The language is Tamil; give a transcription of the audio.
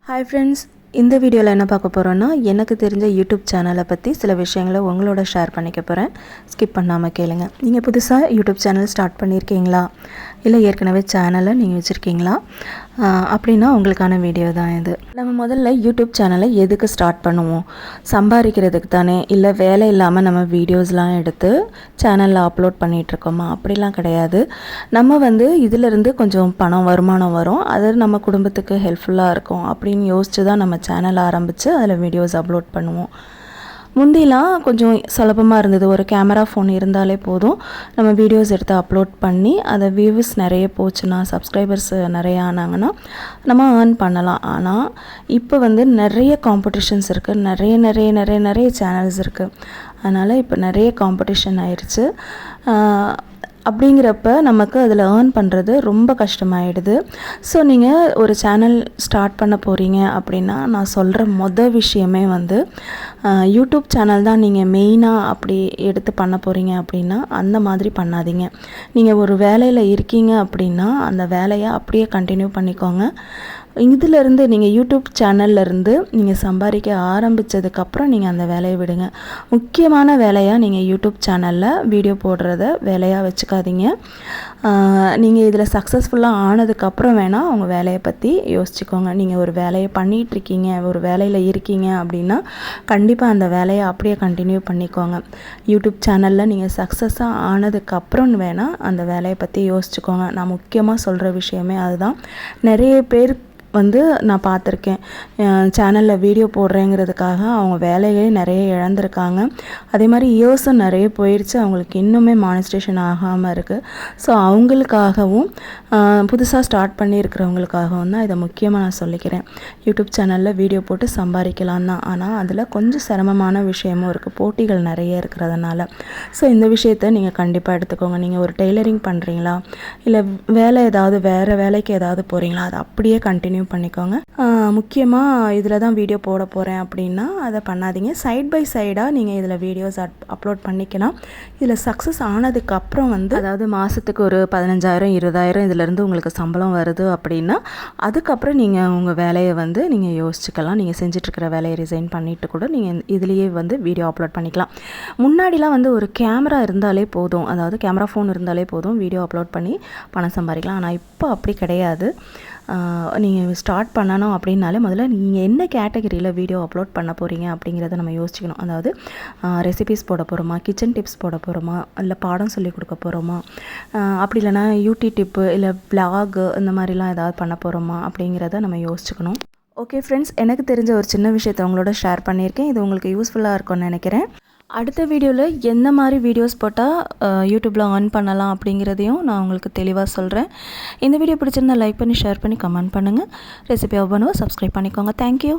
ஹாய் ஃப்ரெண்ட்ஸ், இந்த வீடியோவில் என்ன பார்க்க போகிறோன்னா, எனக்கு தெரிஞ்ச யூடியூப் சேனலை பற்றி சில விஷயங்களை உங்களோட ஷேர் பண்ணிக்க போகிறேன். ஸ்கிப் பண்ணாமல் கேளுங்க. நீங்கள் புதுசாக யூடியூப் சேனல் ஸ்டார்ட் பண்ணியிருக்கீங்களா, இல்லை ஏற்கனவே சேனலை நீங்கள் வச்சுருக்கீங்களா அப்படின்னா உங்களுக்கான வீடியோ தான் இது. நம்ம முதல்ல யூடியூப் சேனலை எதுக்கு ஸ்டார்ட் பண்ணுவோம்? சம்பாதிக்கிறதுக்கு தானே, இல்லை வேலை இல்லாமல் நம்ம வீடியோஸ்லாம் எடுத்து சேனலில் அப்லோட் பண்ணிகிட்ருக்கோமா? அப்படிலாம் கிடையாது. நம்ம இதிலிருந்து கொஞ்சம் பணம் வருமானம் வரும், அது நம்ம குடும்பத்துக்கு ஹெல்ப்ஃபுல்லாக இருக்கும் அப்படின்னு யோசித்து தான் நம்ம சேனல் ஆரம்பித்து அதில் வீடியோஸ் அப்லோட் பண்ணுவோம். முந்திலாம் கொஞ்சம் சுலபமாக இருந்தது. ஒரு கேமரா ஃபோன் இருந்தாலே போதும், நம்ம வீடியோஸ் எடுத்து அப்லோட் பண்ணி அதை வியூஸ் நிறைய போச்சுன்னா, சப்ஸ்கிரைபர்ஸ் நிறைய ஆனாங்கன்னா நம்ம ஏர்ன் பண்ணலாம். ஆனால் இப்போ நிறைய காம்படிஷன்ஸ் இருக்குது, நிறைய சேனல்ஸ் இருக்குது. அதனால் இப்போ நிறைய காம்படிஷன் ஆயிடுச்சு. அப்படிங்கிறப்ப நமக்கு அதில் ஏர்ன் பண்ணுறது ரொம்ப கஷ்டமாயிடுது. ஸோ நீங்கள் ஒரு சேனல் ஸ்டார்ட் பண்ண போகிறீங்க அப்படின்னா, நான் சொல்கிற விஷயமே யூடியூப் சேனல் தான் நீங்கள் மெயினாக அப்படி எடுத்து பண்ண போகிறீங்க அப்படின்னா அந்த மாதிரி பண்ணாதீங்க. நீங்கள் ஒரு வேலையில் இருக்கீங்க அப்படின்னா அந்த வேலையை அப்படியே கண்டினியூ பண்ணிக்கோங்க. இதிலேருந்து நீங்கள் யூடியூப் சேனல்லேருந்து நீங்கள் சம்பாதிக்க ஆரம்பித்ததுக்கப்புறம் நீங்கள் அந்த வேலையை விடுங்க. முக்கியமான வேலையாக நீங்கள் யூடியூப் சேனலில் வீடியோ போடுறத வேலையாக வச்சுக்காதீங்க. நீங்கள் இதில் சக்ஸஸ்ஃபுல்லாக ஆனதுக்கப்புறம் வேணால் உங்கள் வேலையை பற்றி யோசிச்சுக்கோங்க. நீங்கள் ஒரு வேலையை பண்ணிகிட்ருக்கீங்க, ஒரு வேலையில் இருக்கீங்க அப்படின்னா கண்டிப்பாக அந்த வேலையை அப்படியே கண்டினியூ பண்ணிக்கோங்க. யூடியூப் சேனலில் நீங்கள் சக்ஸஸாக ஆனதுக்கப்புறம் வேணால் அந்த வேலையை பற்றி யோசிச்சுக்கோங்க. நான் முக்கியமாக சொல்கிற விஷயமே அதுதான். நிறைய பேர் நான் பார்த்துருக்கேன், சேனலில் வீடியோ போடுறேங்கிறதுக்காக அவங்க வேலையே நிறைய இழந்திருக்காங்க. அதே மாதிரி இயர்ஸும் நிறைய போயிடுச்சு, அவங்களுக்கு இன்னுமே மானிஸ்ட்ரேஷன் ஆகாமல் இருக்குது. ஸோ அவங்களுக்காகவும் புதுசாக ஸ்டார்ட் பண்ணியிருக்கிறவங்களுக்காகவும் தான் இதை முக்கியமாக நான் சொல்லிக்கிறேன். யூடியூப் சேனலில் வீடியோ போட்டு சம்பாதிக்கலாம் தான், ஆனால் அதில் கொஞ்சம் சிரமமான விஷயமும் இருக்குது, போட்டிகள் நிறைய இருக்கிறதுனால. ஸோ இந்த விஷயத்தை நீங்கள் கண்டிப்பாக எடுத்துக்கோங்க. நீங்கள் ஒரு டெய்லரிங் பண்ணுறீங்களா, இல்லை வேறு வேலைக்கு ஏதாவது போகிறீங்களா, அதை அப்படியே கண்டினியூ பண்ணிக்கோங்க. முக்கியமாக இதில் தான் வீடியோ போட போகிறேன் அப்படின்னா அதை பண்ணாதீங்க. சைட் பை சைடாக நீங்கள் இதில் வீடியோஸ் அப்லோட் பண்ணிக்கலாம். இதில் சக்ஸஸ் ஆனதுக்கப்புறம் அதாவது மாதத்துக்கு ஒரு 15,000 20,000 இதிலேருந்து உங்களுக்கு சம்பளம் வருது அப்படின்னா அதுக்கப்புறம் நீங்கள் உங்கள் வேலையை நீங்கள் யோசிச்சுக்கலாம். நீங்கள் செஞ்சிட்ருக்கிற வேலையை ரிசைன் பண்ணிவிட்டு கூட நீங்கள் இதுலேயே வீடியோ அப்லோட் பண்ணிக்கலாம். முன்னாடிலாம் ஒரு கேமரா இருந்தாலே போதும், அதாவது கேமரா ஃபோன் இருந்தாலே போதும், வீடியோ அப்லோட் பண்ணி பணம் சம்பாதிக்கலாம். ஆனால் இப்போ அப்படி கிடையாது. நீங்கள் ஸ்டார்ட் பண்ணணும் அப்படின்னாலே முதல்ல நீங்கள் என்ன கேட்டகரியில் வீடியோ அப்லோட் பண்ண போகிறீங்க அப்படிங்கிறத நம்ம யோசிக்கணும். அதாவது ரெசிபீஸ் போட போகிறோமா, கிச்சன் டிப்ஸ் போட போகிறோமா, இல்லை பாடம் சொல்லி கொடுக்க போகிறோமா, அப்படி இல்லைனா யூடியூப் டிப்பு, இல்லை விளாகு இந்த மாதிரிலாம் ஏதாவது பண்ண போகிறோமா அப்படிங்கிறத நம்ம யோசிச்சுக்கணும். ஓகே ஃப்ரெண்ட்ஸ், எனக்கு தெரிஞ்ச ஒரு சின்ன விஷயத்தை உங்களோட ஷேர் பண்ணியிருக்கேன். இது உங்களுக்கு யூஸ்ஃபுல்லாக இருக்கும்னு நினைக்கிறேன். அடுத்த வீடியோவில் எந்த மாதிரி வீடியோஸ் போட்டால் யூடியூப்பில் ஏர்ன் பண்ணலாம் அப்படிங்கிறதையும் நான் உங்களுக்கு தெளிவாக சொல்கிறேன். இந்த வீடியோ பிடிச்சிருந்தால் லைக் பண்ணி, ஷேர் பண்ணி, கமெண்ட் பண்ணுங்கள். ரெசிபி பண்ணுவோம், சப்ஸ்கிரைப் பண்ணிக்கோங்க. தேங்க்யூ.